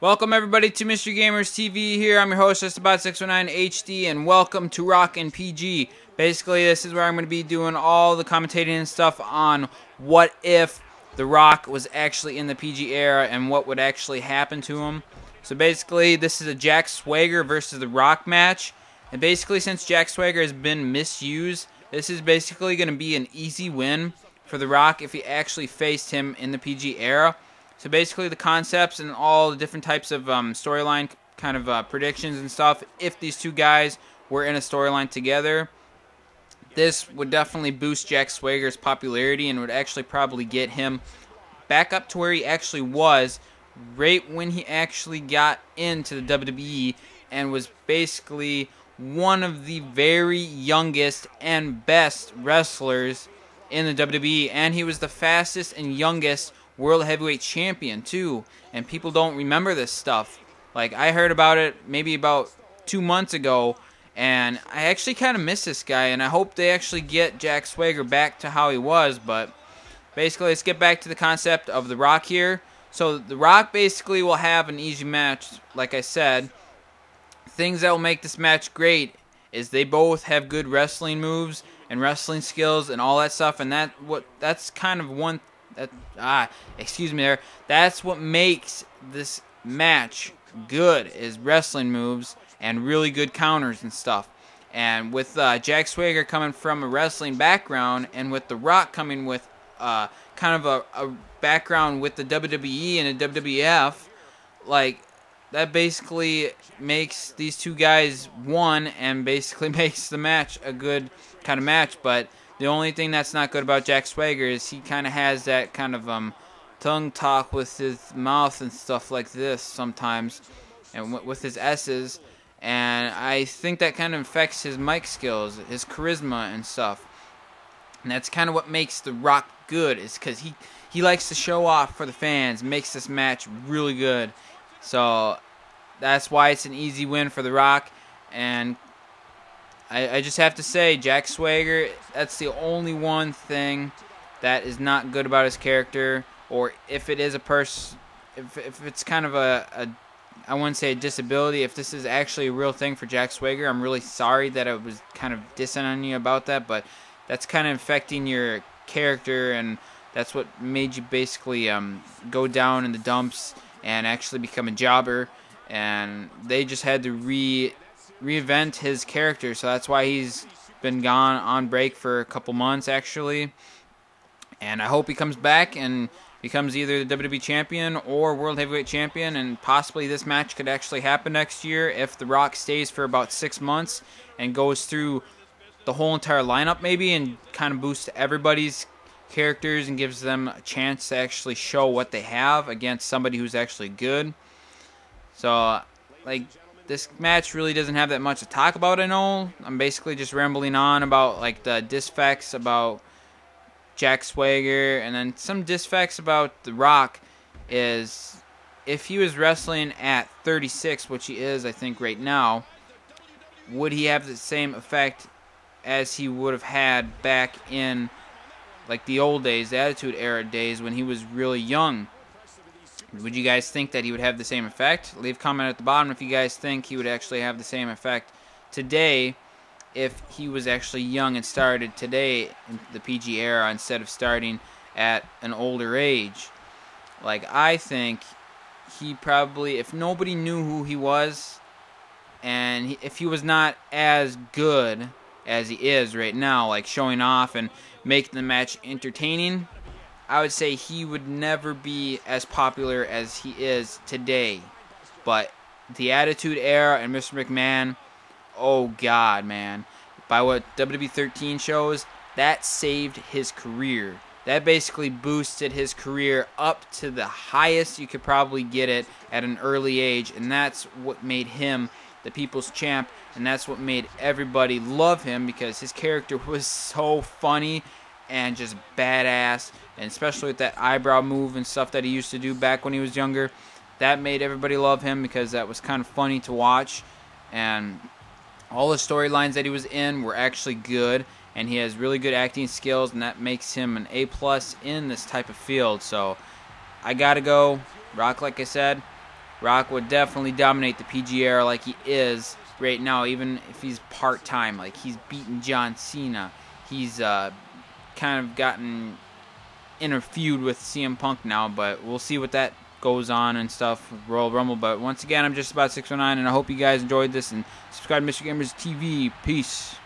Welcome everybody to MreGamersTV here. I'm your host, JustAbout619HD, and welcome to Rock and PG. Basically, this is where I'm going to be doing all the commentating and stuff on what if The Rock was actually in the PG era and what would actually happen to him. So basically, this is a Jack Swagger versus The Rock match. And basically, since Jack Swagger has been misused, this is basically going to be an easy win for The Rock if he actually faced him in the PG era. So basically the concepts and all the different types of storyline kind of predictions and stuff, if these two guys were in a storyline together, this would definitely boost Jack Swagger's popularity and would actually probably get him back up to where he actually was right when he actually got into the WWE and was basically one of the very youngest and best wrestlers in the WWE, and he was the fastest and youngest World Heavyweight Champion too, and people don't remember this stuff. Like, I heard about it maybe about 2 months ago, and I actually kind of miss this guy, and I hope they actually get Jack Swagger back to how he was. But basically, let's get back to the concept of The Rock here. So The Rock basically will have an easy match, like I said. Things that will make this match great is they both have good wrestling moves and wrestling skills and all that stuff, and that's kind of one excuse me there. That's what makes this match good, is wrestling moves and really good counters and stuff. And with Jack Swagger coming from a wrestling background, and with The Rock coming with kind of a background with the WWE and the WWF, like, that basically makes these two guys one, and basically makes the match a good kind of match. But the only thing that's not good about Jack Swagger is he kind of has that kind of tongue talk with his mouth and stuff like this sometimes, and with his S's, and I think that kind of affects his mic skills, his charisma and stuff. And that's kind of what makes The Rock good, is because he likes to show off for the fans, makes this match really good. So that's why it's an easy win for The Rock. And I just have to say, Jack Swagger, that's the only one thing that is not good about his character. Or if it is a person, if it's kind of I wouldn't say a disability, if this is actually a real thing for Jack Swagger, I'm really sorry that I was kind of dissing on you about that, but that's kind of affecting your character, and that's what made you basically go down in the dumps and actually become a jobber. And they just had to reinvent his character, so that's why he's been gone on break for a couple months actually. And I hope he comes back and becomes either the WWE champion or World Heavyweight Champion, and possibly this match could actually happen next year if The Rock stays for about 6 months and goes through the whole entire lineup maybe, and kind of boosts everybody's characters and gives them a chance to actually show what they have against somebody who's actually good. So, like, this match really doesn't have that much to talk about, I know. I'm basically just rambling on about, like, the disfacts about Jack Swagger, and then some disfacts about The Rock is, if he was wrestling at 36, which he is, I think, right now, would he have the same effect as he would have had back in, like, the old days, the Attitude Era days, when he was really young? Would you guys think that he would have the same effect? Leave a comment at the bottom if you guys think he would actually have the same effect today if he was actually young and started today in the PG era instead of starting at an older age. Like, I think he probably, if nobody knew who he was, and if he was not as good as he is right now, like showing off and making the match entertaining, I would say he would never be as popular as he is today. But the Attitude Era and Mr. McMahon, oh God, man. By what WWE13 shows, that saved his career. That basically boosted his career up to the highest you could probably get it at an early age. And that's what made him the people's champ. And that's what made everybody love him, because his character was so funny and just badass, and especially with that eyebrow move and stuff that he used to do back when he was younger, that made everybody love him because that was kind of funny to watch. And all the storylines that he was in were actually good, and he has really good acting skills, and that makes him an A+ in this type of field. So I gotta go Rock. Like I said, Rock would definitely dominate the PG era like he is right now, even if he's part-time. Like, he's beaten John Cena. He's kind of gotten in a feud with CM Punk now, but we'll see what that goes on and stuff with Royal Rumble. But once again, I'm just about 619, and I hope you guys enjoyed this, and subscribe to Mr. Gamers TV. Peace.